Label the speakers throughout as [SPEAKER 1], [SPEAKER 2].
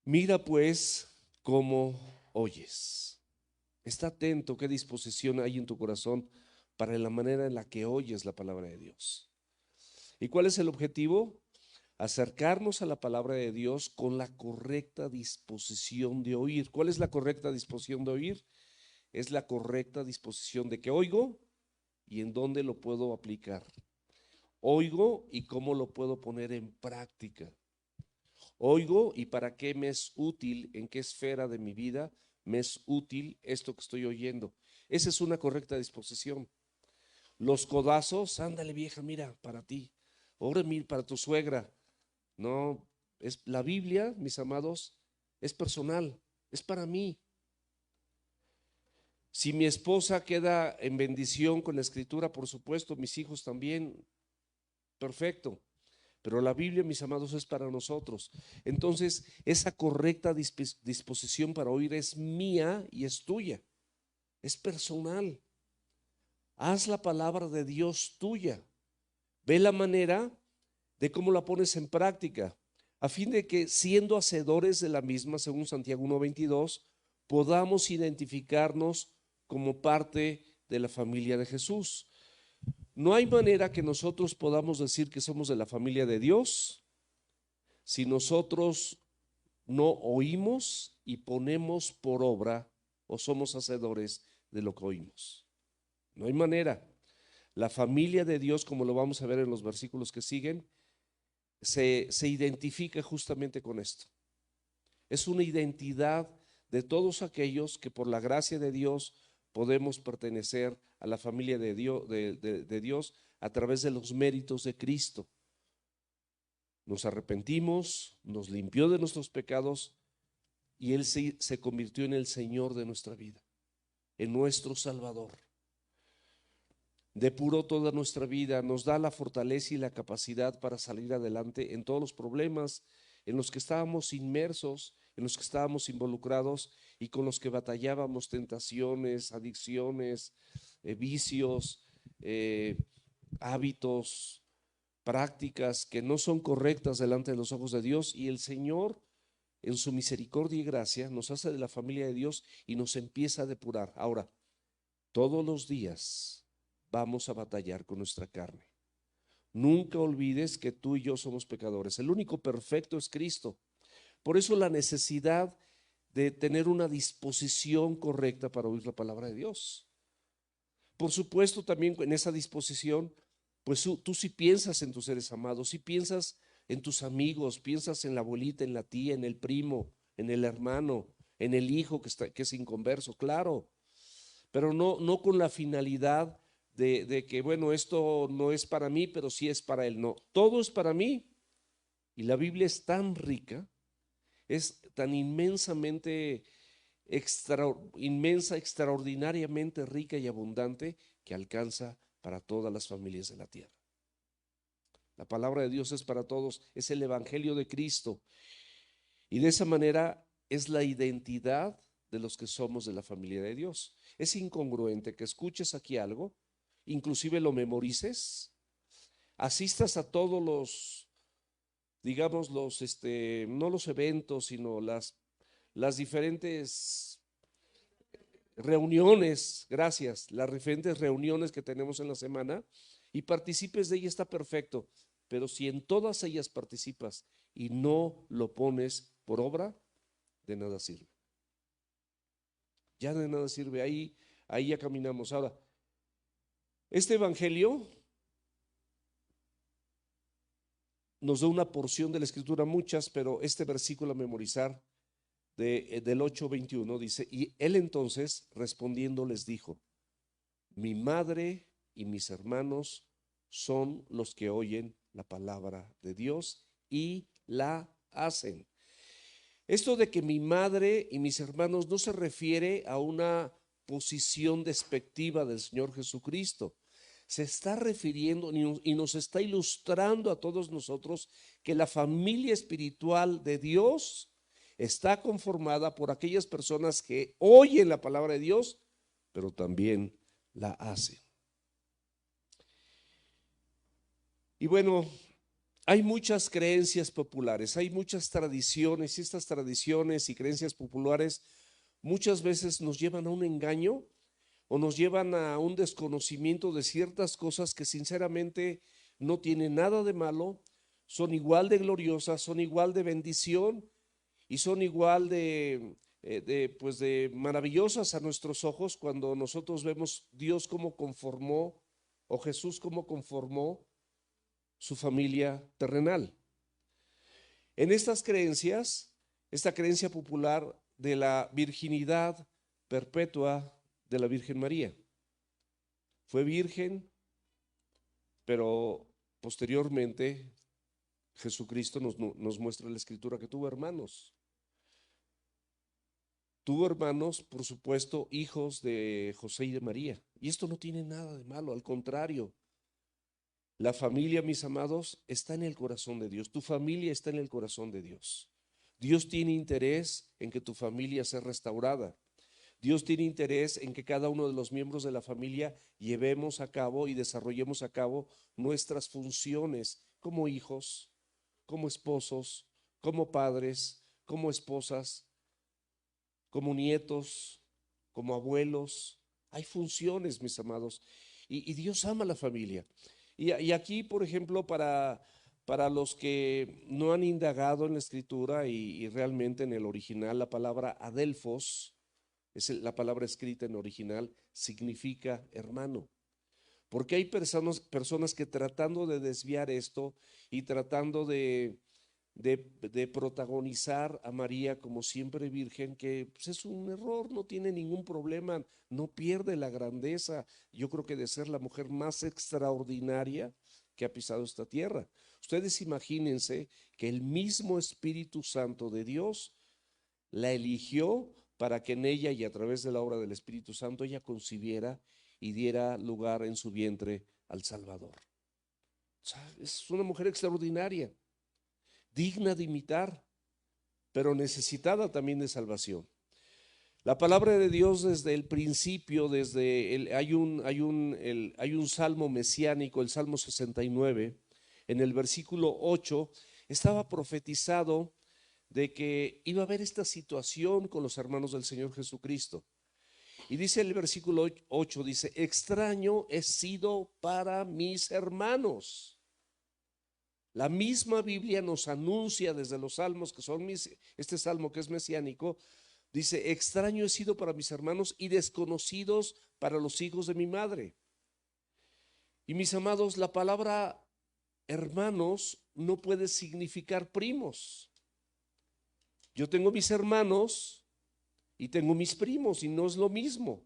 [SPEAKER 1] Mira pues cómo oyes. Está atento qué disposición hay en tu corazón para la manera en la que oyes la palabra de Dios. ¿Y cuál es el objetivo? Acercarnos a la palabra de Dios con la correcta disposición de oír. ¿Cuál es la correcta disposición de oír? Es la correcta disposición de que oigo y en dónde lo puedo aplicar. Oigo y cómo lo puedo poner en práctica. Oigo y para qué me es útil, en qué esfera de mi vida me es útil esto que estoy oyendo. Esa es una correcta disposición. Los codazos, ándale vieja, mira, para ti. Ahora mira, para tu suegra. No, es la Biblia, mis amados, es personal, es para mí. Si mi esposa queda en bendición con la escritura, por supuesto, mis hijos también, perfecto. Pero la Biblia, mis amados, es para nosotros. Entonces, esa correcta disposición para oír es mía y es tuya. Es personal. Haz la palabra de Dios tuya. Ve la manera de cómo la pones en práctica, a fin de que siendo hacedores de la misma, según Santiago 1:22, podamos identificarnos como parte de la familia de Jesús. No hay manera que nosotros podamos decir que somos de la familia de Dios si nosotros no oímos y ponemos por obra o somos hacedores de lo que oímos. No hay manera. La familia de Dios, como lo vamos a ver en los versículos que siguen, se identifica justamente con esto. Es una identidad de todos aquellos que por la gracia de Dios podemos pertenecer a la familia de Dios, de Dios a través de los méritos de Cristo. Nos arrepentimos, nos limpió de nuestros pecados y Él se convirtió en el Señor de nuestra vida, en nuestro Salvador. Depuró toda nuestra vida, nos da la fortaleza y la capacidad para salir adelante en todos los problemas en los que estábamos inmersos, en los que estábamos involucrados y con los que batallábamos, tentaciones, adicciones, vicios, hábitos, prácticas que no son correctas delante de los ojos de Dios, y el Señor en su misericordia y gracia nos hace de la familia de Dios y nos empieza a depurar. Ahora, todos los días vamos a batallar con nuestra carne. Nunca olvides que tú y yo somos pecadores. El único perfecto es Cristo. Por eso la necesidad de tener una disposición correcta para oír la palabra de Dios. Por supuesto, también en esa disposición, pues tú sí piensas en tus seres amados, sí piensas en tus amigos, piensas en la abuelita, en la tía, en el primo, en el hermano, en el hijo que es inconverso, claro, pero no con la finalidad de que, bueno, esto no es para mí, pero sí es para él. No, todo es para mí. Y la Biblia es tan rica, es tan extraordinariamente rica y abundante que alcanza para todas las familias de la tierra. La palabra de Dios es para todos, es el evangelio de Cristo. Y de esa manera es la identidad de los que somos de la familia de Dios. Es incongruente que escuches aquí algo, inclusive lo memorices, asistas a todos los, digamos, no los eventos, sino las diferentes reuniones, gracias, las diferentes reuniones que tenemos en la semana y participes de ella, está perfecto. Pero si en todas ellas participas y no lo pones por obra, de nada sirve. Ya de nada sirve. Ahí ya caminamos. Ahora, este evangelio nos da una porción de la escritura, muchas, pero este versículo a memorizar del 8:21 dice: y él entonces respondiendo les dijo: mi madre y mis hermanos son los que oyen la palabra de Dios y la hacen. Esto de que mi madre y mis hermanos no se refiere a una posición despectiva del Señor Jesucristo. Se está refiriendo y nos está ilustrando a todos nosotros que la familia espiritual de Dios está conformada por aquellas personas que oyen la palabra de Dios, pero también la hacen. Y bueno, Hay muchas creencias populares, hay muchas tradiciones, y estas tradiciones y creencias populares muchas veces nos llevan a un engaño o nos llevan a un desconocimiento de ciertas cosas que sinceramente no tienen nada de malo, son igual de gloriosas, son igual de bendición y son igual pues de maravillosas a nuestros ojos cuando nosotros vemos Dios cómo conformó o Jesús cómo conformó su familia terrenal. En estas creencias, esta creencia popular de la virginidad perpetua de la Virgen María, fue virgen, pero posteriormente Jesucristo nos muestra en la Escritura que tuvo hermanos. Tuvo hermanos, por supuesto, hijos de José y de María. Y esto no tiene nada de malo, al contrario. La familia, mis amados, está en el corazón de Dios. Tu familia está en el corazón de Dios. Dios tiene interés en que tu familia sea restaurada. Dios tiene interés en que cada uno de los miembros de la familia llevemos a cabo y desarrollemos a cabo nuestras funciones como hijos, como esposos, como padres, como esposas, como nietos, como abuelos. Hay funciones, mis amados, y Dios ama a la familia. Y aquí, por ejemplo, para los que no han indagado en la escritura y realmente en el original, la palabra adelfos, es la palabra escrita en original, significa hermano. Porque hay personas que tratando de desviar esto y tratando de protagonizar a María como siempre virgen, que pues, es un error, no tiene ningún problema, no pierde la grandeza, yo creo que de ser la mujer más extraordinaria que ha pisado esta tierra. Ustedes imagínense que el mismo Espíritu Santo de Dios la eligió para que en ella y a través de la obra del Espíritu Santo ella concibiera y diera lugar en su vientre al Salvador. O sea, es una mujer extraordinaria, digna de imitar, pero necesitada también de salvación. La palabra de Dios desde el principio, hay un salmo mesiánico, el Salmo 69, en el versículo 8, estaba profetizado de que iba a haber esta situación con los hermanos del Señor Jesucristo. Y dice el versículo 8, dice, extraño he sido para mis hermanos. La misma Biblia nos anuncia desde los salmos, que son este salmo que es mesiánico, dice, extraño he sido para mis hermanos y desconocidos para los hijos de mi madre. Y mis amados, la palabra hermanos no puede significar primos. Yo tengo mis hermanos y tengo mis primos y no es lo mismo.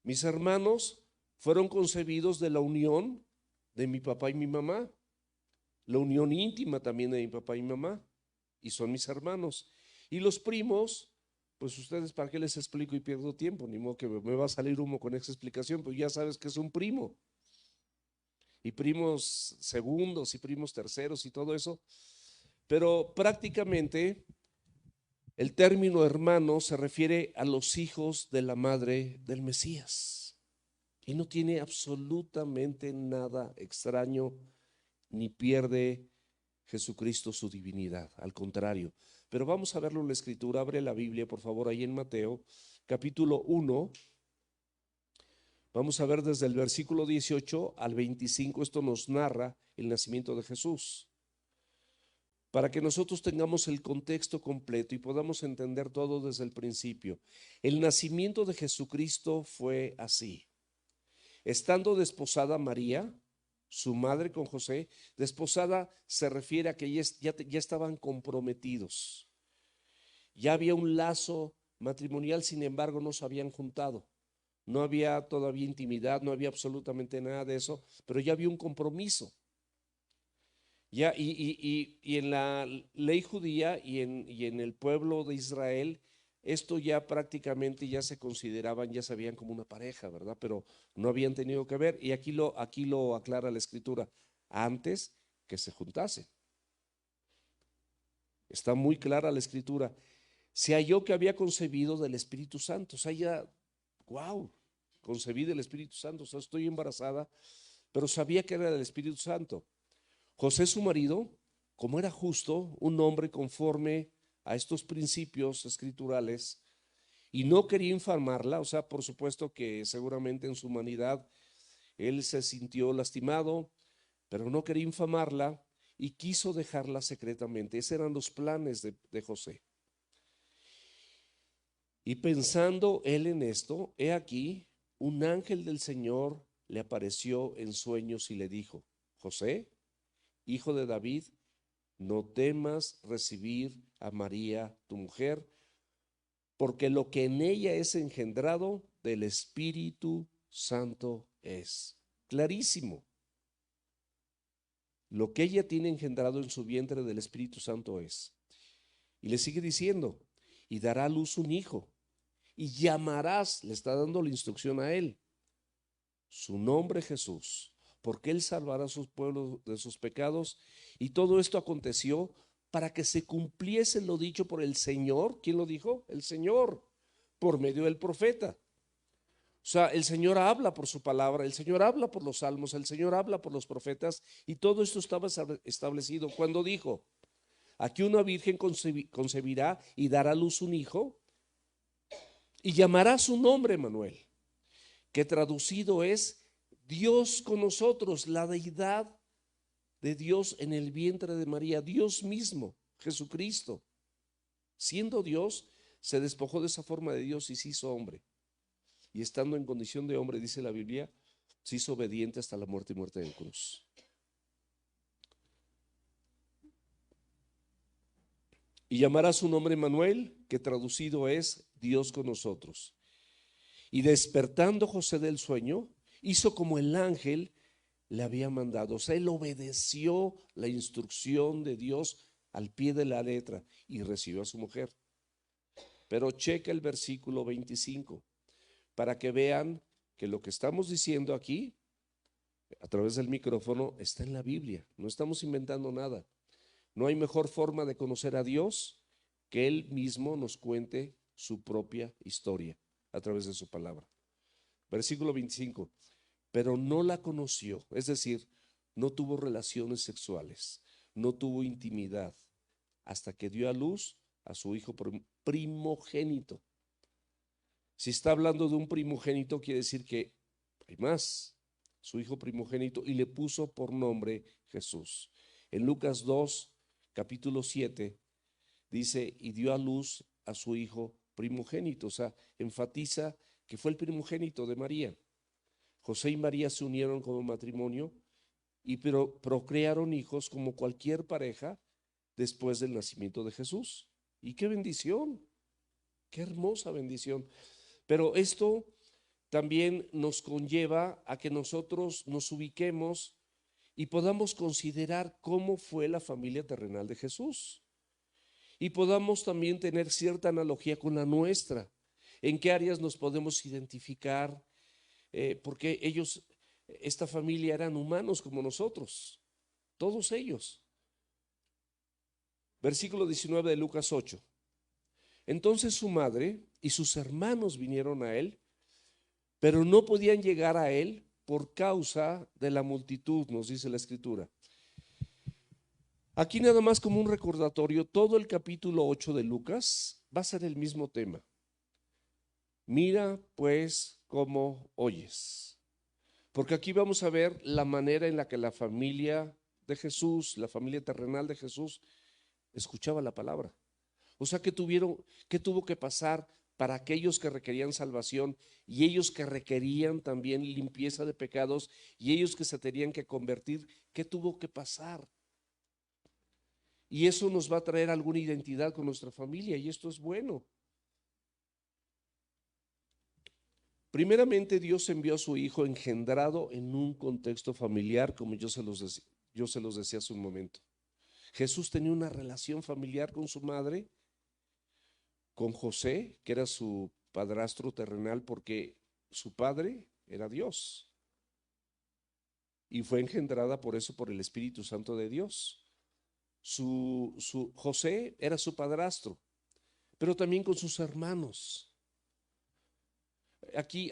[SPEAKER 1] Mis hermanos fueron concebidos de la unión de mi papá y mi mamá, la unión íntima también de mi papá y mi mamá, y son mis hermanos. Y los primos, pues ustedes, ¿para qué les explico y pierdo tiempo? Ni modo que me va a salir humo con esa explicación, pues ya sabes que es un primo. Y primos segundos y primos terceros y todo eso. Pero prácticamente el término hermano se refiere a los hijos de la madre del Mesías. Y no tiene absolutamente nada extraño, ni pierde Jesucristo su divinidad, al contrario. Pero vamos a verlo en la escritura, abre la Biblia por favor ahí en Mateo, capítulo 1, vamos a ver desde el versículo 18 al 25, esto nos narra el nacimiento de Jesús, para que nosotros tengamos el contexto completo y podamos entender todo desde el principio. El nacimiento de Jesucristo fue así. Estando desposada María, su madre con José, desposada se refiere a que ya estaban comprometidos. Ya había un lazo matrimonial, sin embargo no se habían juntado. No había todavía intimidad, no había absolutamente nada de eso, pero ya había un compromiso. Ya, y en la ley judía y en el pueblo de Israel, esto ya prácticamente ya se consideraban, ya se veían como una pareja, ¿verdad? Pero no habían tenido que ver, y aquí lo aclara la escritura, antes que se juntasen. Está muy clara la escritura. Se halló que había concebido del Espíritu Santo. O sea, ya, wow, concebí del Espíritu Santo. O sea, estoy embarazada, pero sabía que era del Espíritu Santo. José, su marido, como era justo, un hombre conforme a estos principios escriturales, y no quería infamarla, o sea, por supuesto que seguramente en su humanidad él se sintió lastimado, pero no quería infamarla y quiso dejarla secretamente. Esos eran los planes de José. Y pensando él en esto, he aquí, un ángel del Señor le apareció en sueños y le dijo: José, hijo de David, no temas recibir a María, tu mujer, porque lo que en ella es engendrado del Espíritu Santo es. Clarísimo. Lo que ella tiene engendrado en su vientre del Espíritu Santo es. Y le sigue diciendo: y dará a luz un hijo, y llamarás, le está dando la instrucción a él, su nombre Jesús, porque él salvará a sus pueblos de sus pecados. Y todo esto aconteció para que se cumpliese lo dicho por el Señor. ¿Quién lo dijo? El Señor, por medio del profeta. O sea, el Señor habla por su palabra, el Señor habla por los salmos, el Señor habla por los profetas, y todo esto estaba establecido cuando dijo: aquí una virgen concebirá y dará a luz un hijo, y llamará su nombre Manuel, que traducido es Dios con nosotros, la deidad de Dios en el vientre de María, Dios mismo, Jesucristo. Siendo Dios, se despojó de esa forma de Dios y se hizo hombre. Y estando en condición de hombre, dice la Biblia, se hizo obediente hasta la muerte y muerte de cruz. Y llamará su nombre Manuel, que traducido es Dios con nosotros. Y despertando José del sueño, hizo como el ángel le había mandado. O sea, él obedeció la instrucción de Dios al pie de la letra y recibió a su mujer. Pero checa el versículo 25 para que vean que lo que estamos diciendo aquí a través del micrófono está en la Biblia. No estamos inventando nada. No hay mejor forma de conocer a Dios que Él mismo nos cuente su propia historia a través de su palabra. Versículo 25. Pero no la conoció, es decir, no tuvo relaciones sexuales, no tuvo intimidad, hasta que dio a luz a su hijo primogénito. Si está hablando de un primogénito, quiere decir que hay más, su hijo primogénito, y le puso por nombre Jesús. En Lucas 2, capítulo 7, dice: y dio a luz a su hijo primogénito. O sea, enfatiza que fue el primogénito de María. José y María se unieron como matrimonio y procrearon hijos como cualquier pareja después del nacimiento de Jesús. Y qué bendición, qué hermosa bendición. Pero esto también nos conlleva a que nosotros nos ubiquemos y podamos considerar cómo fue la familia terrenal de Jesús. Y podamos también tener cierta analogía con la nuestra. ¿En qué áreas nos podemos identificar? Porque ellos, esta familia, eran humanos como nosotros, todos ellos. Versículo 19 de Lucas 8. Entonces su madre y sus hermanos vinieron a él, pero no podían llegar a él por causa de la multitud, nos dice la escritura. Aquí nada más como un recordatorio, todo el capítulo 8 de Lucas va a ser el mismo tema. Mira pues cómo oyes. Porque aquí vamos a ver la manera en la que la familia de Jesús, la familia terrenal de Jesús, escuchaba la palabra. O sea, ¿qué tuvo que pasar para aquellos que requerían salvación y ellos que requerían también limpieza de pecados y ellos que se tenían que convertir? ¿Qué tuvo que pasar? Y eso nos va a traer alguna identidad con nuestra familia, y esto es bueno. Primeramente, Dios envió a su hijo engendrado en un contexto familiar, como yo se los decía hace un momento. Jesús tenía una relación familiar con su madre, con José, que era su padrastro terrenal, porque su padre era Dios y fue engendrada por eso por el Espíritu Santo de Dios. José era su padrastro, pero también con sus hermanos. Aquí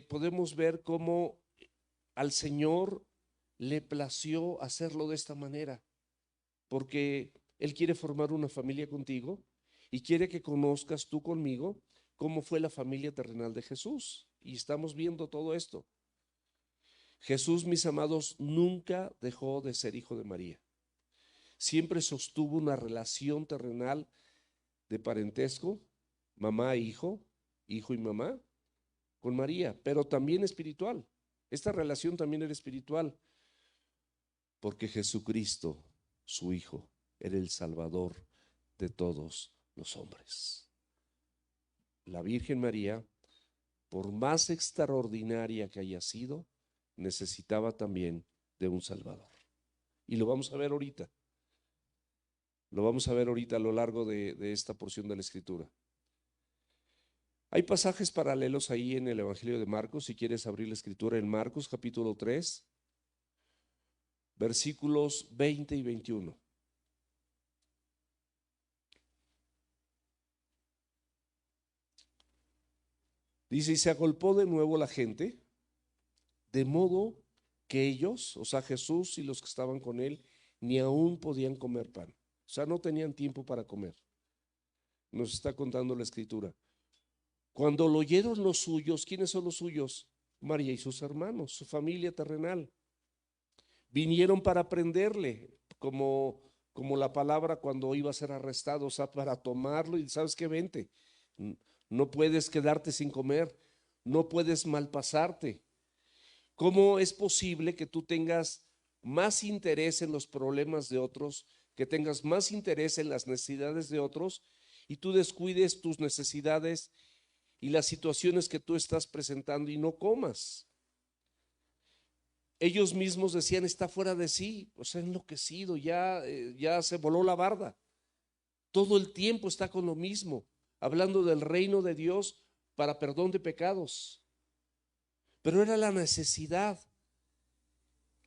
[SPEAKER 1] podemos ver cómo al Señor le plació hacerlo de esta manera, porque Él quiere formar una familia contigo y quiere que conozcas tú conmigo cómo fue la familia terrenal de Jesús. Y estamos viendo todo esto. Jesús, mis amados, nunca dejó de ser hijo de María. Siempre sostuvo una relación terrenal de parentesco, mamá e hijo, hijo y mamá, con María, pero también espiritual. Esta relación también era espiritual, porque Jesucristo, su Hijo, era el Salvador de todos los hombres. La Virgen María, por más extraordinaria que haya sido, necesitaba también de un Salvador. Y lo vamos a ver ahorita. Lo vamos a ver ahorita a lo largo de esta porción de la Escritura. Hay pasajes paralelos ahí en el Evangelio de Marcos, si quieres abrir la Escritura en Marcos capítulo 3, versículos 20 y 21. Dice, y se agolpó de nuevo la gente, de modo que ellos, o sea, Jesús y los que estaban con él, ni aún podían comer pan. O sea, no tenían tiempo para comer. Nos está contando la Escritura. Cuando lo oyeron los suyos, ¿quiénes son los suyos? María y sus hermanos, su familia terrenal. Vinieron para prenderle, como la palabra cuando iba a ser arrestado, o sea, para tomarlo y sabes qué, vente. No puedes quedarte sin comer, no puedes malpasarte. ¿Cómo es posible que tú tengas más interés en los problemas de otros, que tengas más interés en las necesidades de otros y tú descuides tus necesidades y las situaciones que tú estás presentando y no comas? Ellos mismos decían, está fuera de sí, o sea, enloquecido, ya se voló la barda. Todo el tiempo está con lo mismo, hablando del reino de Dios para perdón de pecados. Pero era la necesidad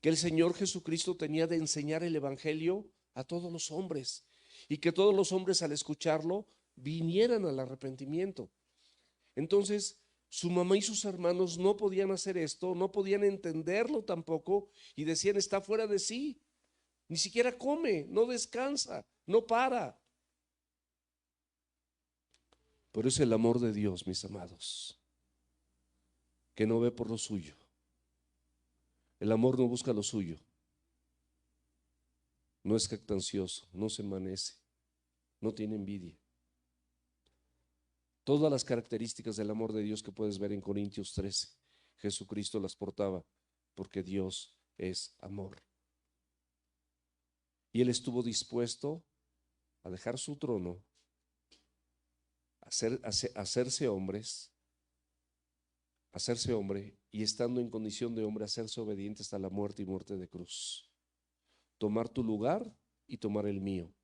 [SPEAKER 1] que el Señor Jesucristo tenía de enseñar el Evangelio a todos los hombres y que todos los hombres al escucharlo vinieran al arrepentimiento. Entonces, su mamá y sus hermanos no podían hacer esto, no podían entenderlo tampoco y decían, está fuera de sí, ni siquiera come, no descansa, no para. Pero es el amor de Dios, mis amados, que no ve por lo suyo. El amor no busca lo suyo, no es jactancioso, no se envanece, no tiene envidia. Todas las características del amor de Dios que puedes ver en Corintios 13, Jesucristo las portaba, porque Dios es amor. Y Él estuvo dispuesto a dejar su trono, hacerse hombre, y estando en condición de hombre, hacerse obediente hasta la muerte y muerte de cruz. Tomar tu lugar y tomar el mío.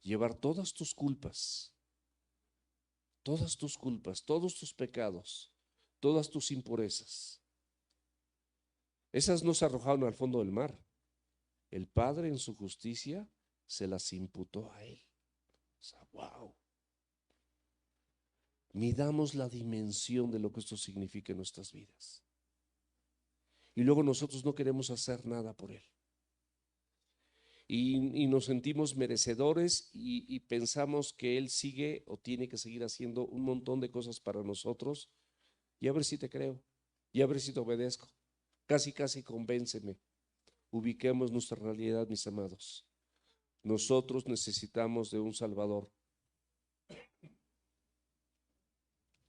[SPEAKER 1] Llevar todas tus culpas, todos tus pecados, todas tus impurezas. Esas no se arrojaron al fondo del mar. El Padre en su justicia se las imputó a Él. O sea, wow. Midamos la dimensión de lo que esto significa en nuestras vidas. Y luego nosotros no queremos hacer nada por Él. Y nos sentimos merecedores y pensamos que Él sigue o tiene que seguir haciendo un montón de cosas para nosotros. Y a ver si te creo, y a ver si te obedezco. Casi convénceme. Ubiquemos nuestra realidad, mis amados. Nosotros necesitamos de un Salvador.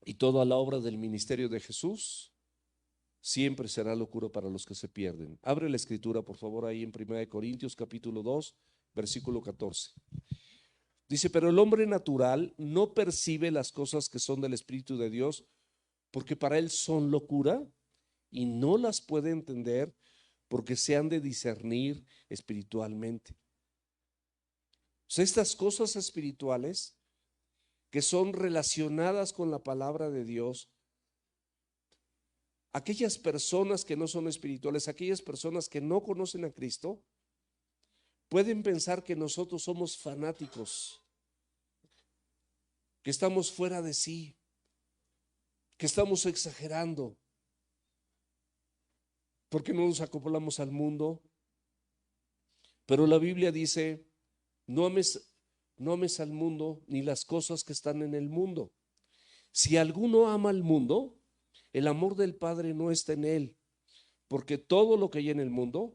[SPEAKER 1] Y toda la obra del ministerio de Jesús siempre será locura para los que se pierden. Abre la escritura, por favor, ahí en 1 Corintios capítulo 2, versículo 14. Dice, pero el hombre natural no percibe las cosas que son del Espíritu de Dios, porque para él son locura y no las puede entender porque se han de discernir espiritualmente. O sea, estas cosas espirituales que son relacionadas con la palabra de Dios, aquellas personas que no son espirituales, aquellas personas que no conocen a Cristo, pueden pensar que nosotros somos fanáticos, que estamos fuera de sí, que estamos exagerando. ¿Por qué no nos acoplamos al mundo? Pero la Biblia dice, no ames al mundo ni las cosas que están en el mundo. Si alguno ama al mundo, el amor del Padre no está en él, porque todo lo que hay en el mundo,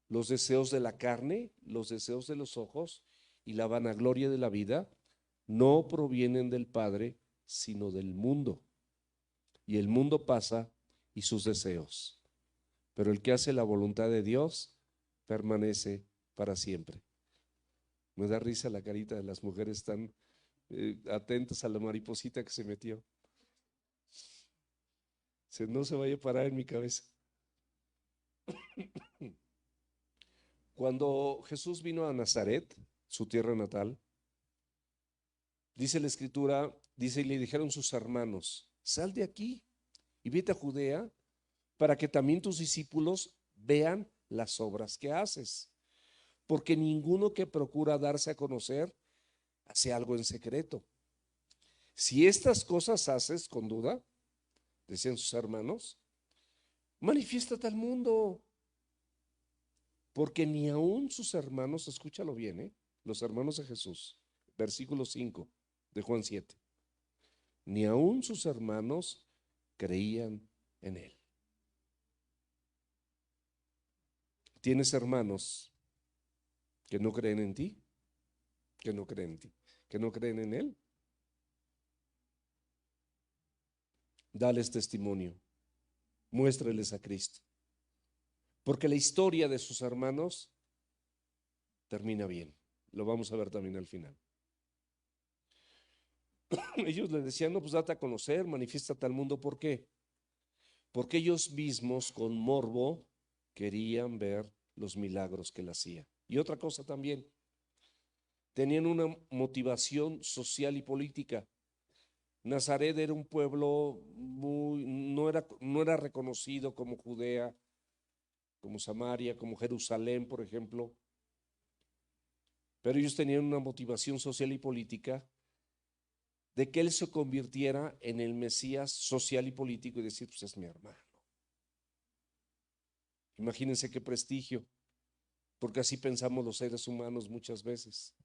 [SPEAKER 1] los deseos de la carne, los deseos de los ojos y la vanagloria de la vida, no provienen del Padre, sino del mundo. Y el mundo pasa y sus deseos, pero el que hace la voluntad de Dios permanece para siempre. Me da risa la carita de las mujeres tan atentas a la mariposita que se metió. No se vaya a parar en mi cabeza. Cuando Jesús vino a Nazaret, su tierra natal, dice la escritura, dice, y le dijeron sus hermanos, sal de aquí y vete a Judea para que también tus discípulos vean las obras que haces. Porque ninguno que procura darse a conocer hace algo en secreto. Si estas cosas haces con duda, decían sus hermanos, manifiéstate al mundo. Porque ni aun sus hermanos, escúchalo bien, los hermanos de Jesús, versículo 5 de Juan 7, ni aun sus hermanos creían en él. ¿Tienes hermanos que no creen en ti? Que no creen en ti, que no creen en él. Dales testimonio, muéstrales a Cristo, porque la historia de sus hermanos termina bien. Lo vamos a ver también al final. Ellos le decían, no, pues date a conocer, manifiéstate al mundo. ¿Por qué? Porque ellos mismos con morbo querían ver los milagros que él hacía. Y otra cosa también, tenían una motivación social y política. Nazaret era un pueblo no era reconocido como Judea, como Samaria, como Jerusalén, por ejemplo. Pero ellos tenían una motivación social y política de que él se convirtiera en el Mesías social y político y decir, pues es mi hermano. Imagínense qué prestigio, porque así pensamos los seres humanos muchas veces,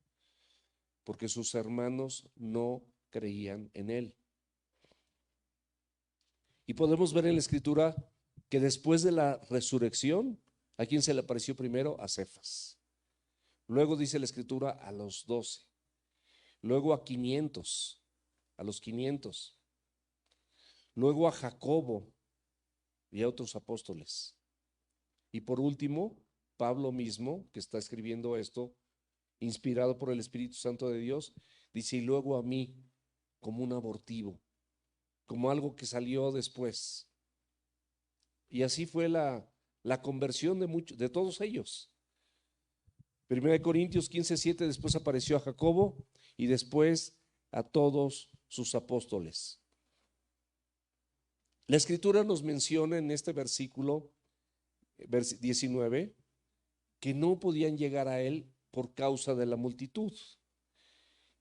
[SPEAKER 1] porque sus hermanos no creían en él. Y podemos ver en la escritura que después de la resurrección, ¿a quién se le apareció primero? A Cefas. Luego dice la escritura a los 12, luego a 500, a los 500, luego a Jacobo y a otros apóstoles. Y por último, Pablo mismo, que está escribiendo esto, inspirado por el Espíritu Santo de Dios, dice, y luego a mí, como un abortivo, como algo que salió después. Y así fue la conversión de todos ellos. 1 Corintios 15:7, después apareció a Jacobo y después a todos sus apóstoles. La escritura nos menciona en este versículo 19 que no podían llegar a él por causa de la multitud.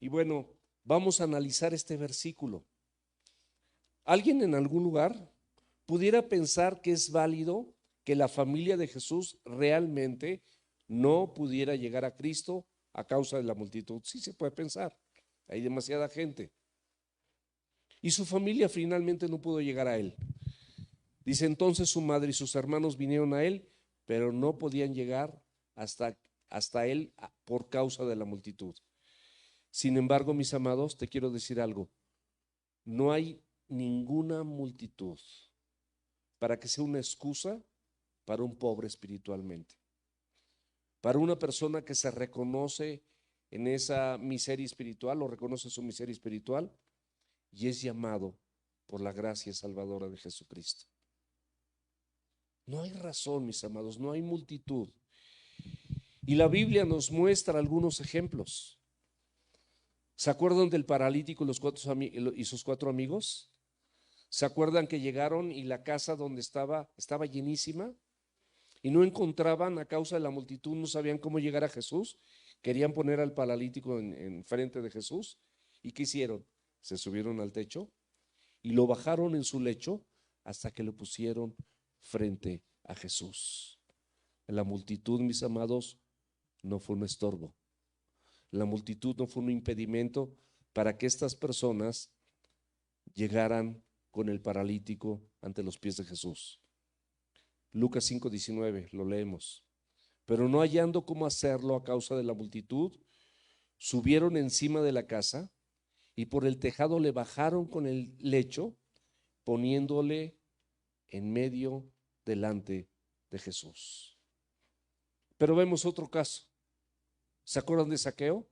[SPEAKER 1] Y bueno, vamos a analizar este versículo. ¿Alguien en algún lugar pudiera pensar que es válido que la familia de Jesús realmente no pudiera llegar a Cristo a causa de la multitud? Sí se puede pensar, hay demasiada gente. Y su familia finalmente no pudo llegar a él. Dice, entonces su madre y sus hermanos vinieron a él, pero no podían llegar hasta él por causa de la multitud. Sin embargo, mis amados, te quiero decir algo. No hay ninguna multitud para que sea una excusa para un pobre espiritualmente. Para una persona que se reconoce en esa miseria espiritual o reconoce su miseria espiritual y es llamado por la gracia salvadora de Jesucristo. No hay razón, mis amados, no hay multitud. Y la Biblia nos muestra algunos ejemplos. ¿Se acuerdan del paralítico y sus 4 amigos? ¿Se acuerdan que llegaron y la casa donde estaba llenísima? Y no encontraban a causa de la multitud, no sabían cómo llegar a Jesús. Querían poner al paralítico en frente de Jesús. ¿Y qué hicieron? Se subieron al techo y lo bajaron en su lecho hasta que lo pusieron frente a Jesús. La multitud, mis amados, no fue un estorbo. La multitud no fue un impedimento para que estas personas llegaran con el paralítico ante los pies de Jesús. Lucas 5:19, lo leemos. Pero no hallando cómo hacerlo a causa de la multitud, subieron encima de la casa y por el tejado le bajaron con el lecho, poniéndole en medio delante de Jesús. Pero vemos otro caso. ¿Se acuerdan de Zaqueo?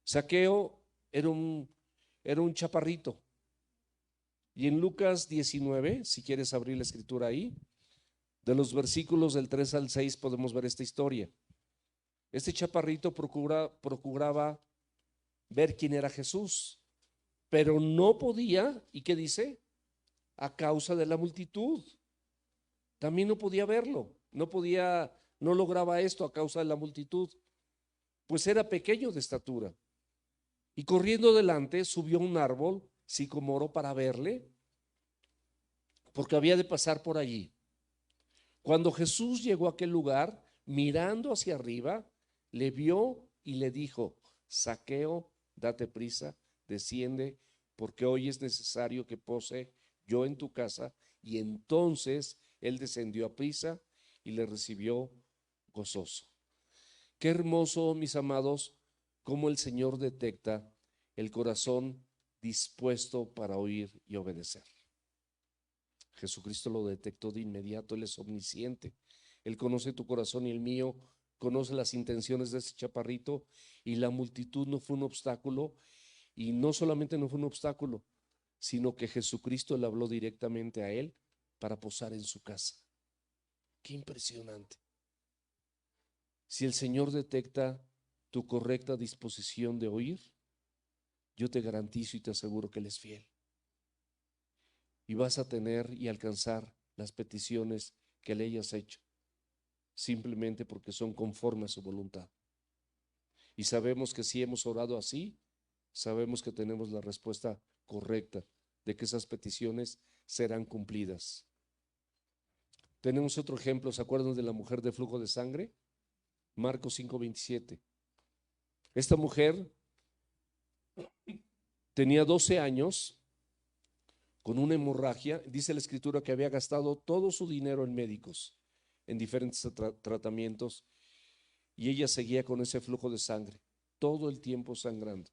[SPEAKER 1] Zaqueo era un chaparrito. Y en Lucas 19, si quieres abrir la escritura ahí, de los versículos del 3 al 6 podemos ver esta historia. Este chaparrito procuraba ver quién era Jesús, pero no podía, ¿y qué dice? A causa de la multitud. También no podía verlo, no lograba esto a causa de la multitud, pues era pequeño de estatura. Y corriendo delante subió a un árbol sicomoro para verle, porque había de pasar por allí. Cuando Jesús llegó a aquel lugar, mirando hacia arriba, le vio y le dijo: Zaqueo, date prisa, desciende, porque hoy es necesario que pose yo en tu casa. Y entonces él descendió a prisa y le recibió gozoso. Qué hermoso, mis amados, cómo el Señor detecta el corazón dispuesto para oír y obedecer. Jesucristo lo detectó de inmediato. Él es omnisciente. Él conoce tu corazón y el mío, conoce las intenciones de ese chaparrito, y la multitud no fue un obstáculo. Y no solamente no fue un obstáculo, sino que Jesucristo le habló directamente a él para posar en su casa. Qué impresionante. Si el Señor detecta tu correcta disposición de oír, yo te garantizo y te aseguro que Él es fiel. Y vas a tener y alcanzar las peticiones que le hayas hecho, simplemente porque son conforme a su voluntad. Y sabemos que si hemos orado así, sabemos que tenemos la respuesta correcta de que esas peticiones serán cumplidas. Tenemos otro ejemplo. ¿Se acuerdan de la mujer de flujo de sangre? Marcos 5:27. Esta mujer tenía 12 años con una hemorragia. Dice la escritura que había gastado todo su dinero en médicos, en diferentes tratamientos, y ella seguía con ese flujo de sangre, todo el tiempo sangrando.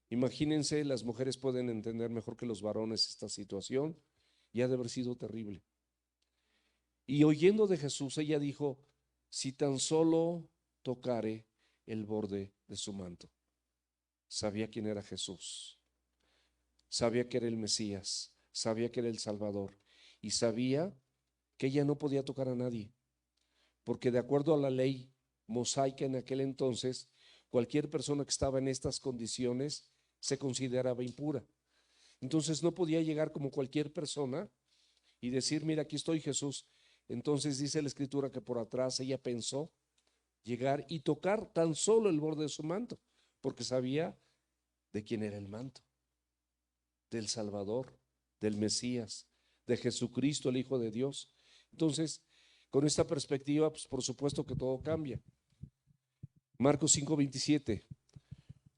[SPEAKER 1] Imagínense, las mujeres pueden entender mejor que los varones esta situación, y ha de haber sido terrible. Y oyendo de Jesús, ella dijo: si tan solo tocare el borde de su manto. Sabía quién era Jesús, sabía que era el Mesías, sabía que era el Salvador, y sabía que ella no podía tocar a nadie, porque de acuerdo a la ley mosaica en aquel entonces, cualquier persona que estaba en estas condiciones se consideraba impura. Entonces no podía llegar como cualquier persona y decir: mira, aquí estoy, Jesús. Entonces dice la escritura que por atrás ella pensó llegar y tocar tan solo el borde de su manto, porque sabía de quién era el manto: del Salvador, del Mesías, de Jesucristo, el Hijo de Dios. Entonces, con esta perspectiva, pues por supuesto que todo cambia. Marcos 5:27.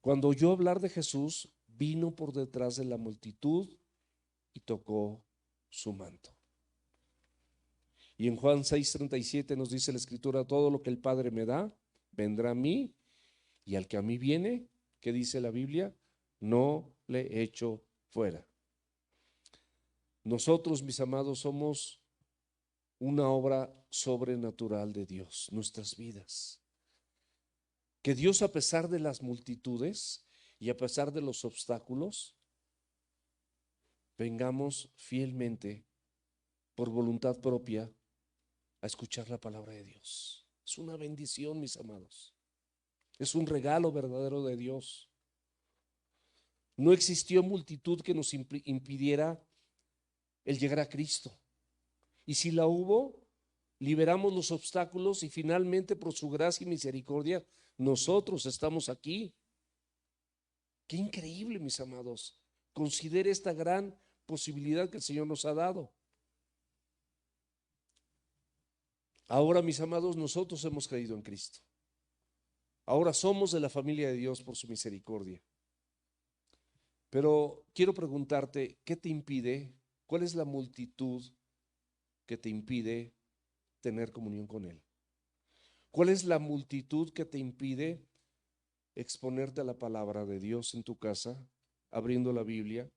[SPEAKER 1] Cuando oyó hablar de Jesús, vino por detrás de la multitud y tocó su manto. Y en Juan 6:37 nos dice la escritura: todo lo que el Padre me da, vendrá a mí, y al que a mí viene, ¿qué dice la Biblia? No le echo fuera. Nosotros, mis amados, somos una obra sobrenatural de Dios, nuestras vidas. Que Dios, a pesar de las multitudes y a pesar de los obstáculos, vengamos fielmente, por voluntad propia, a escuchar la palabra de Dios. Es una bendición, mis amados. Es un regalo verdadero de Dios. No existió multitud que nos impidiera el llegar a Cristo. Y si la hubo, liberamos los obstáculos y finalmente, por su gracia y misericordia, nosotros estamos aquí. Qué increíble, mis amados. Considere esta gran posibilidad que el Señor nos ha dado. Ahora, mis amados, nosotros hemos creído en Cristo. Ahora somos de la familia de Dios por su misericordia. Pero quiero preguntarte, ¿qué te impide? ¿Cuál es la multitud que te impide tener comunión con Él? ¿Cuál es la multitud que te impide exponerte a la palabra de Dios en tu casa, abriendo la Biblia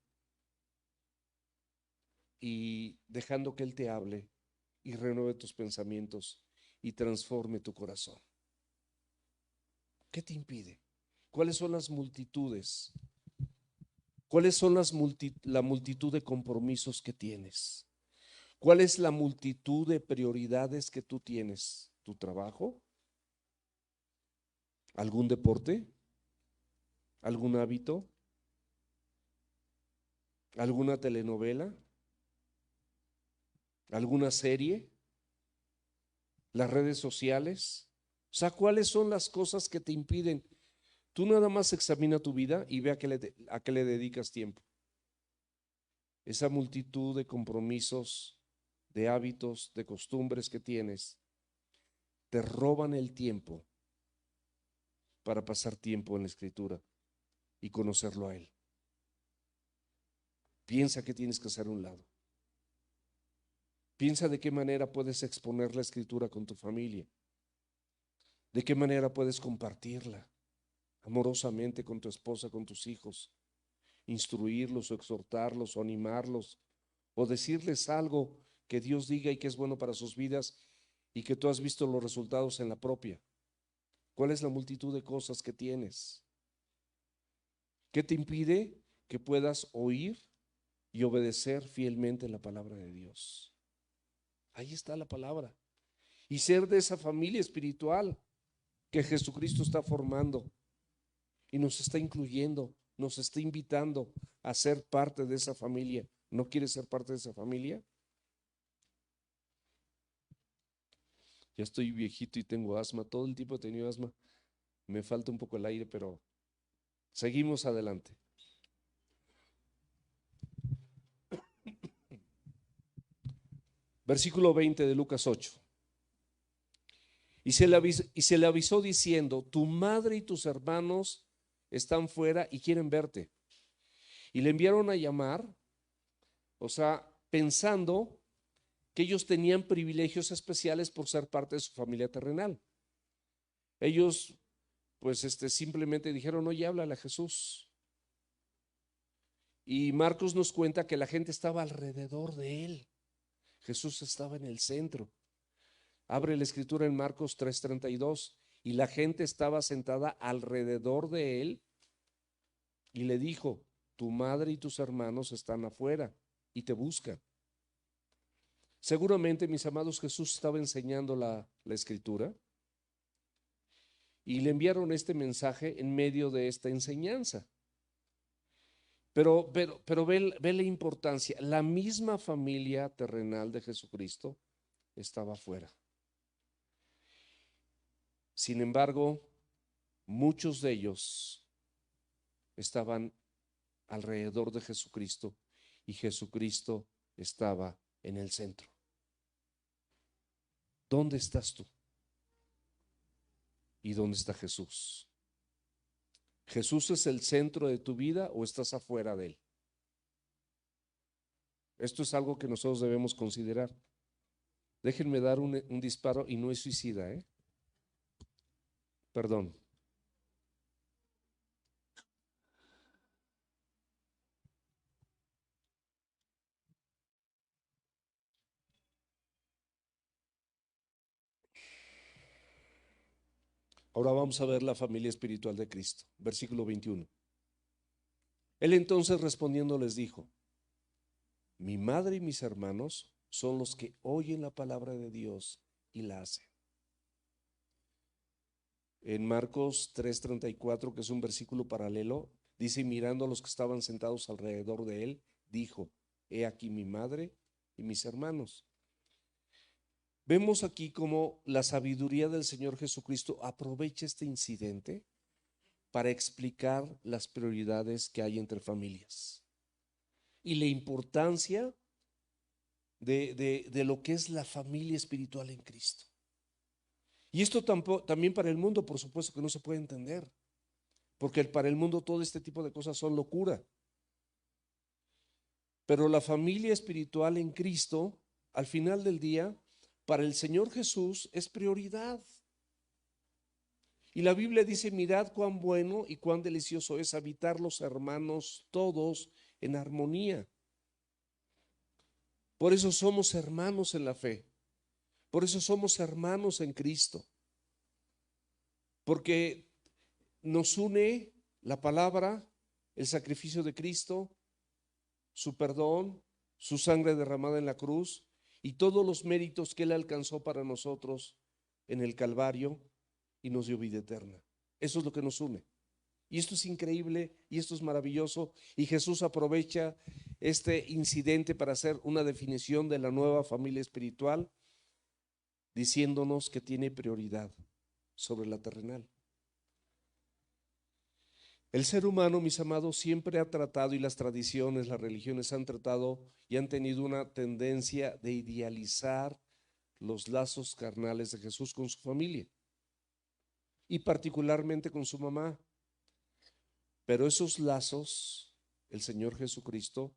[SPEAKER 1] y dejando que Él te hable y renueve tus pensamientos y transforme tu corazón? ¿Qué te impide? ¿Cuáles son las multitudes? ¿Cuáles son la multitud de compromisos que tienes? ¿Cuál es la multitud de prioridades que tú tienes? ¿Tu trabajo? ¿Algún deporte? ¿Algún hábito? ¿Alguna telenovela? ¿Alguna serie? ¿Las redes sociales? O sea, ¿cuáles son las cosas que te impiden? Tú nada más examina tu vida y ve a qué le dedicas tiempo. Esa multitud de compromisos, de hábitos, de costumbres que tienes, te roban el tiempo para pasar tiempo en la Escritura y conocerlo a Él. Piensa que tienes que hacer a un lado. Piensa de qué manera puedes exponer la Escritura con tu familia. De qué manera puedes compartirla amorosamente con tu esposa, con tus hijos. Instruirlos o exhortarlos o animarlos o decirles algo que Dios diga y que es bueno para sus vidas y que tú has visto los resultados en la propia. ¿Cuál es la multitud de cosas que tienes? ¿Qué te impide que puedas oír y obedecer fielmente la palabra de Dios? Ahí está la palabra. Y ser de esa familia espiritual que Jesucristo está formando y nos está incluyendo, nos está invitando a ser parte de esa familia. ¿No quieres ser parte de esa familia? Ya estoy viejito y tengo asma, todo el tiempo he tenido asma. Me falta un poco el aire, pero seguimos adelante. Versículo 20 de Lucas 8. Y se le avisó diciendo: tu madre y tus hermanos están fuera y quieren verte. Y le enviaron a llamar, o sea, pensando que ellos tenían privilegios especiales por ser parte de su familia terrenal. Ellos, pues, simplemente dijeron: oye, háblale a Jesús. Y Marcos nos cuenta que la gente estaba alrededor de él. Jesús estaba en el centro. Abre la escritura en Marcos 3:32 y la gente estaba sentada alrededor de él y le dijo: tu madre y tus hermanos están afuera y te buscan. Seguramente, mis amados, Jesús estaba enseñando la escritura y le enviaron este mensaje en medio de esta enseñanza. Pero ve la importancia. La misma familia terrenal de Jesucristo estaba afuera. Sin embargo, muchos de ellos estaban alrededor de Jesucristo y Jesucristo estaba en el centro. ¿Dónde estás tú? ¿Y dónde está Jesús? ¿Jesús es el centro de tu vida o estás afuera de él? Esto es algo que nosotros debemos considerar. Déjenme dar un disparo y no es suicida, Perdón. Ahora vamos a ver la familia espiritual de Cristo. Versículo 21. Él entonces respondiendo les dijo: mi madre y mis hermanos son los que oyen la palabra de Dios y la hacen. En Marcos 3:34, que es un versículo paralelo, dice: mirando a los que estaban sentados alrededor de él, dijo: he aquí mi madre y mis hermanos. Vemos aquí cómo la sabiduría del Señor Jesucristo aprovecha este incidente para explicar las prioridades que hay entre familias y la importancia de lo que es la familia espiritual en Cristo. Y esto tampoco, también para el mundo, por supuesto que no se puede entender, porque para el mundo todo este tipo de cosas son locura. Pero la familia espiritual en Cristo, al final del día, para el Señor Jesús es prioridad. Y la Biblia dice, mirad cuán bueno y cuán delicioso es habitar los hermanos todos en armonía. Por eso somos hermanos en la fe. Por eso somos hermanos en Cristo. Porque nos une la palabra, el sacrificio de Cristo, su perdón, su sangre derramada en la cruz y todos los méritos que Él alcanzó para nosotros en el Calvario y nos dio vida eterna. Eso es lo que nos une. Y esto es increíble y esto es maravilloso. Y Jesús aprovecha este incidente para hacer una definición de la nueva familia espiritual, diciéndonos que tiene prioridad sobre la terrenal. El ser humano, mis amados, siempre ha tratado, y las tradiciones, las religiones han tratado y han tenido una tendencia de idealizar los lazos carnales de Jesús con su familia y particularmente con su mamá. Pero esos lazos, el Señor Jesucristo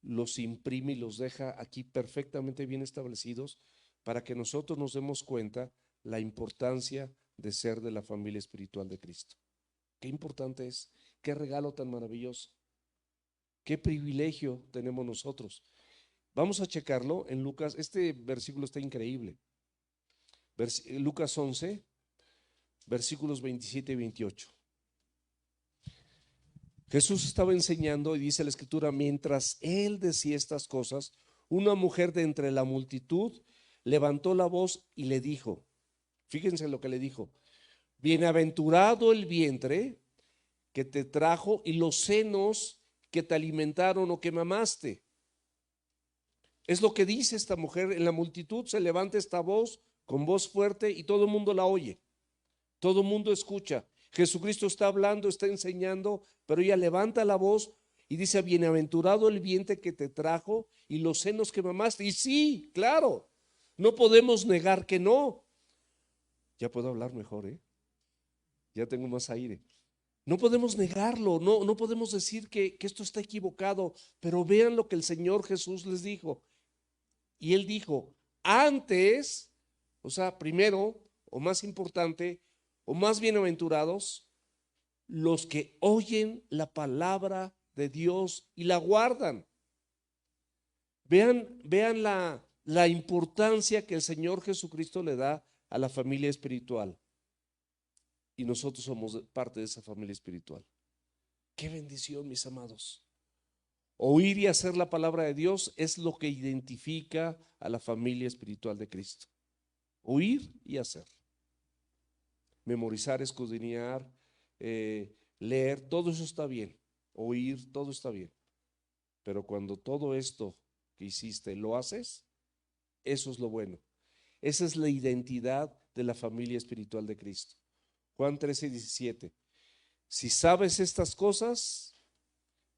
[SPEAKER 1] los imprime y los deja aquí perfectamente bien establecidos para que nosotros nos demos cuenta la importancia de ser de la familia espiritual de Cristo. Qué importante es, qué regalo tan maravilloso, qué privilegio tenemos nosotros. Vamos a checarlo en Lucas, este versículo está increíble. Lucas 11, versículos 27 y 28. Jesús estaba enseñando y dice la escritura, mientras él decía estas cosas, una mujer de entre la multitud levantó la voz y le dijo, fíjense lo que le dijo, bienaventurado el vientre que te trajo y los senos que te alimentaron o que mamaste. Es lo que dice esta mujer. En la multitud se levanta esta voz con voz fuerte y todo el mundo la oye, todo el mundo escucha. Jesucristo está hablando, está enseñando, pero ella levanta la voz y dice, bienaventurado el vientre que te trajo y los senos que mamaste. Y sí, claro, no podemos negar que no. Ya puedo hablar mejor, ya tengo más aire. No podemos negarlo, no podemos decir que esto está equivocado, pero vean lo que el Señor Jesús les dijo. Y Él dijo, antes, o sea, primero, o más importante, o más bienaventurados, los que oyen la palabra de Dios y la guardan. Vean la importancia que el Señor Jesucristo le da a la familia espiritual. Y nosotros somos parte de esa familia espiritual. Qué bendición, mis amados. Oír y hacer la palabra de Dios es lo que identifica a la familia espiritual de Cristo. Oír y hacer. Memorizar, escudriñar, leer, todo eso está bien. Oír, todo está bien. Pero cuando todo esto que hiciste lo haces, eso es lo bueno. Esa es la identidad de la familia espiritual de Cristo. Juan 13:17. Si sabes estas cosas,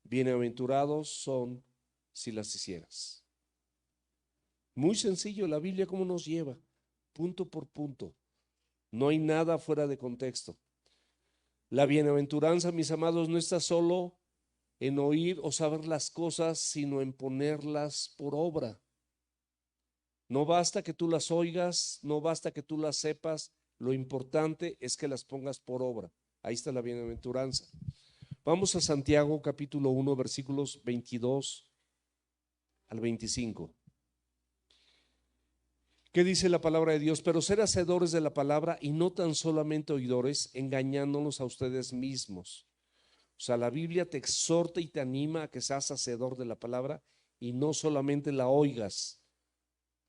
[SPEAKER 1] bienaventurados son si las hicieras. Muy sencillo la Biblia cómo nos lleva, punto por punto. No hay nada fuera de contexto. La bienaventuranza, mis amados, no está solo en oír o saber las cosas, sino en ponerlas por obra. No basta que tú las oigas, no basta que tú las sepas, lo importante es que las pongas por obra. Ahí está la bienaventuranza. Vamos a Santiago capítulo 1, versículos 22 al 25. ¿Qué dice la palabra de Dios? Pero ser hacedores de la palabra y no tan solamente oidores, engañándonos a ustedes mismos. O sea, la Biblia te exhorta y te anima a que seas hacedor de la palabra y no solamente la oigas.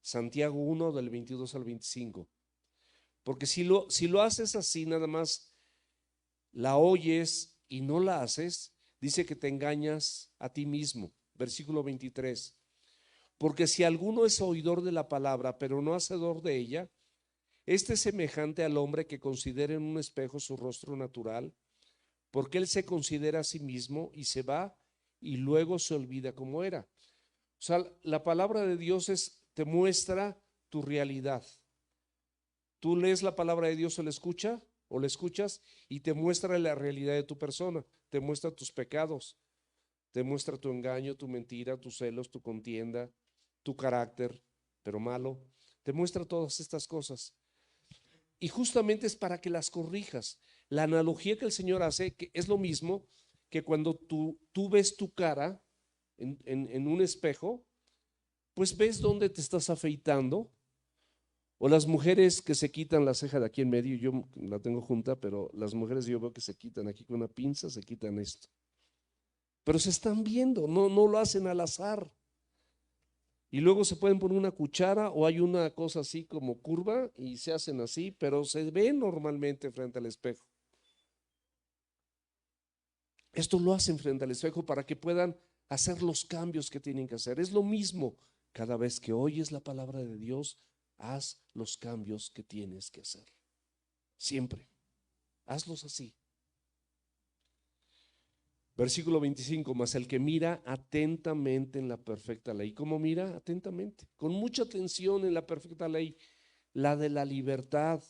[SPEAKER 1] Santiago 1 del 22 al 25. Porque si lo haces así, nada más la oyes y no la haces, dice que te engañas a ti mismo. Versículo 23. Porque si alguno es oidor de la palabra, pero no hacedor de ella, este es semejante al hombre que considera en un espejo su rostro natural, porque él se considera a sí mismo y se va y luego se olvida cómo era. O sea, la palabra de Dios te muestra tu realidad. Tú lees la palabra de Dios o la escuchas y te muestra la realidad de tu persona, te muestra tus pecados, te muestra tu engaño, tu mentira, tus celos, tu contienda, tu carácter, pero malo. Te muestra todas estas cosas. Y justamente es para que las corrijas. La analogía que el Señor hace, que es lo mismo que cuando tú ves tu cara en un espejo, pues ves dónde te estás afeitando. O las mujeres que se quitan la ceja de aquí en medio, yo la tengo junta, pero las mujeres yo veo que se quitan aquí con una pinza, se quitan esto. Pero se están viendo, no lo hacen al azar. Y luego se pueden poner una cuchara o hay una cosa así como curva y se hacen así, pero se ven normalmente frente al espejo. Esto lo hacen frente al espejo para que puedan hacer los cambios que tienen que hacer. Es lo mismo, cada vez que oyes la palabra de Dios, haz los cambios que tienes que hacer. Siempre, hazlos así. Versículo 25, mas el que mira atentamente en la perfecta ley. ¿Cómo mira? Atentamente, con mucha atención en la perfecta ley, la de la libertad,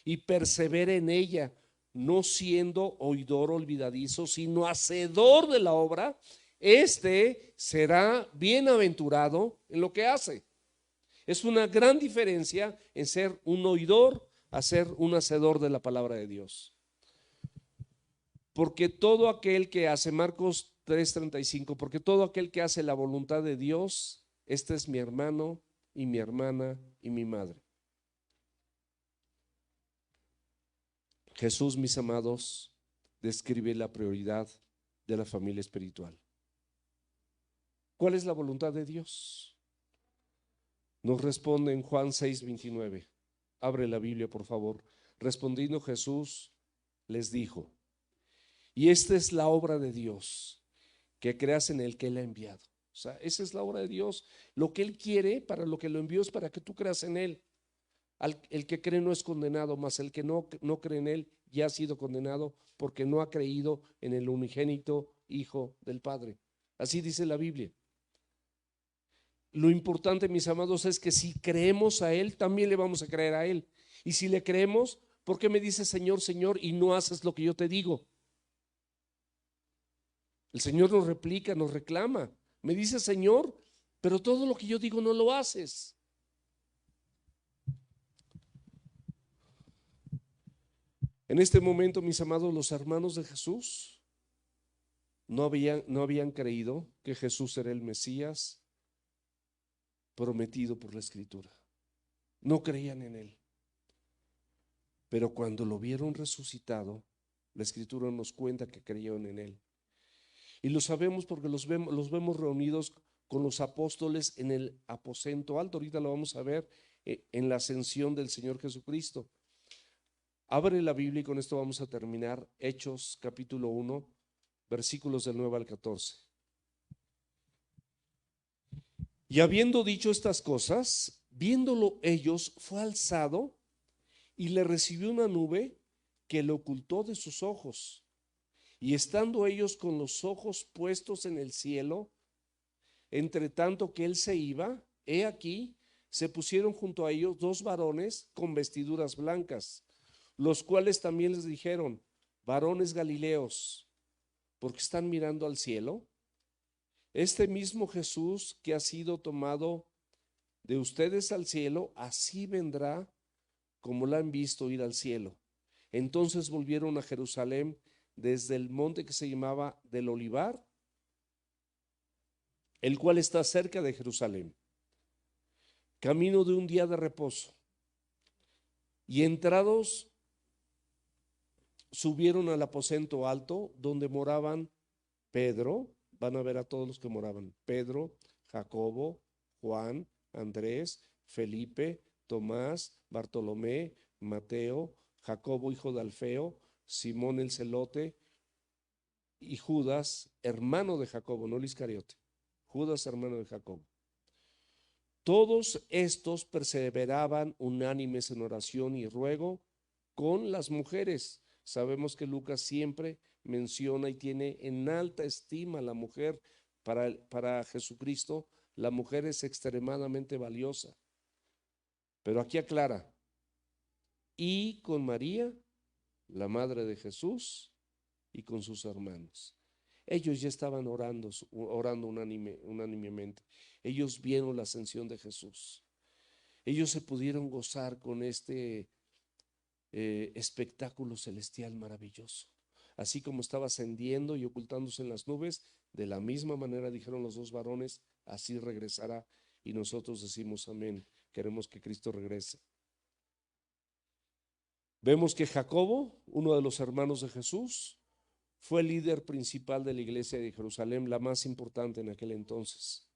[SPEAKER 1] y persevera en ella, no siendo oidor olvidadizo, sino hacedor de la obra, este será bienaventurado en lo que hace. Es una gran diferencia en ser un oidor a ser un hacedor de la palabra de Dios. Porque todo aquel que hace, Marcos 3:35, porque todo aquel que hace la voluntad de Dios, este es mi hermano y mi hermana y mi madre. Jesús, mis amados, describe la prioridad de la familia espiritual. ¿Cuál es la voluntad de Dios? Nos responde en Juan 6:29. Abre la Biblia, por favor. Respondiendo Jesús, les dijo: y esta es la obra de Dios, que creas en el que Él ha enviado. O sea, esa es la obra de Dios. Lo que Él quiere, para lo que lo envió, es para que tú creas en Él. El que cree no es condenado, mas el que no cree en Él ya ha sido condenado porque no ha creído en el unigénito Hijo del Padre. Así dice la Biblia. Lo importante, mis amados, es que si creemos a Él, también le vamos a creer a Él. Y si le creemos, ¿por qué me dices Señor, Señor, y no haces lo que yo te digo? El Señor nos replica, nos reclama. Me dice Señor, pero todo lo que yo digo no lo haces. En este momento, mis amados, los hermanos de Jesús no habían creído que Jesús era el Mesías prometido por la Escritura. No creían en Él. Pero cuando lo vieron resucitado, la Escritura nos cuenta que creyeron en Él. Y lo sabemos porque los vemos reunidos con los apóstoles en el aposento alto. Ahorita lo vamos a ver en la ascensión del Señor Jesucristo. Abre la Biblia y con esto vamos a terminar. Hechos capítulo 1, versículos del 9 al 14. Y habiendo dicho estas cosas, viéndolo ellos, fue alzado y le recibió una nube que le ocultó de sus ojos. Y estando ellos con los ojos puestos en el cielo, entre tanto que él se iba, he aquí, se pusieron junto a ellos dos varones con vestiduras blancas, los cuales también les dijeron: varones galileos, ¿por qué están mirando al cielo? Este mismo Jesús que ha sido tomado de ustedes al cielo, así vendrá como la han visto ir al cielo. Entonces volvieron a Jerusalén desde el monte que se llamaba del Olivar, el cual está cerca de Jerusalén, camino de un día de reposo. Y entrados, subieron al aposento alto donde moraban Pedro. Van a ver a todos los que moraban: Pedro, Jacobo, Juan, Andrés, Felipe, Tomás, Bartolomé, Mateo, Jacobo hijo de Alfeo, Simón el celote y Judas, hermano de Jacobo, no el Iscariote, Judas, hermano de Jacobo. Todos estos perseveraban unánimes en oración y ruego con las mujeres. Sabemos que Lucas siempre menciona y tiene en alta estima a la mujer. Para Jesucristo, la mujer es extremadamente valiosa. Pero aquí aclara: y con María, la madre de Jesús, y con sus hermanos. Ellos ya estaban orando unánimemente. Ellos vieron la ascensión de Jesús. Ellos se pudieron gozar con este espectáculo celestial maravilloso. Así como estaba ascendiendo y ocultándose en las nubes, de la misma manera dijeron los dos varones, así regresará. Y nosotros decimos amén. Queremos que Cristo regrese. Vemos que Jacobo, uno de los hermanos de Jesús, fue el líder principal de la iglesia de Jerusalén, la más importante en aquel entonces.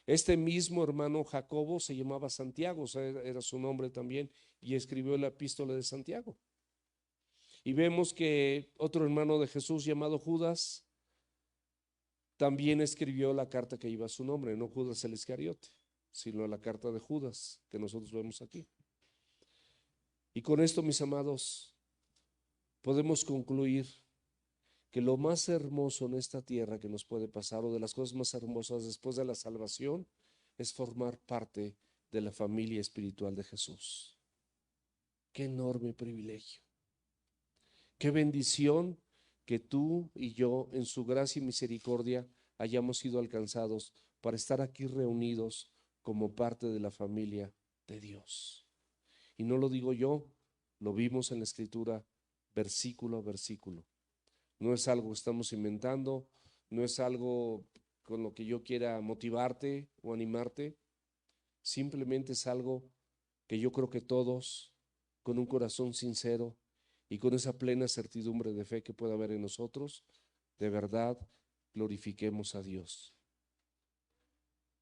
[SPEAKER 1] Este mismo hermano Jacobo se llamaba Santiago, o sea, era su nombre también, y escribió la epístola de Santiago. Y vemos que otro hermano de Jesús llamado Judas también escribió la carta que iba a su nombre, no Judas el Iscariote, sino la carta de Judas que nosotros vemos aquí. Y con esto, mis amados, podemos concluir que lo más hermoso en esta tierra que nos puede pasar, o de las cosas más hermosas después de la salvación, es formar parte de la familia espiritual de Jesús. Qué enorme privilegio. Qué bendición que tú y yo, en su gracia y misericordia, hayamos sido alcanzados para estar aquí reunidos como parte de la familia de Dios. Y no lo digo yo, lo vimos en la Escritura versículo a versículo. No es algo que estamos inventando, no es algo con lo que yo quiera motivarte o animarte, simplemente es algo que yo creo que todos, con un corazón sincero y con esa plena certidumbre de fe que pueda haber en nosotros, de verdad glorifiquemos a Dios.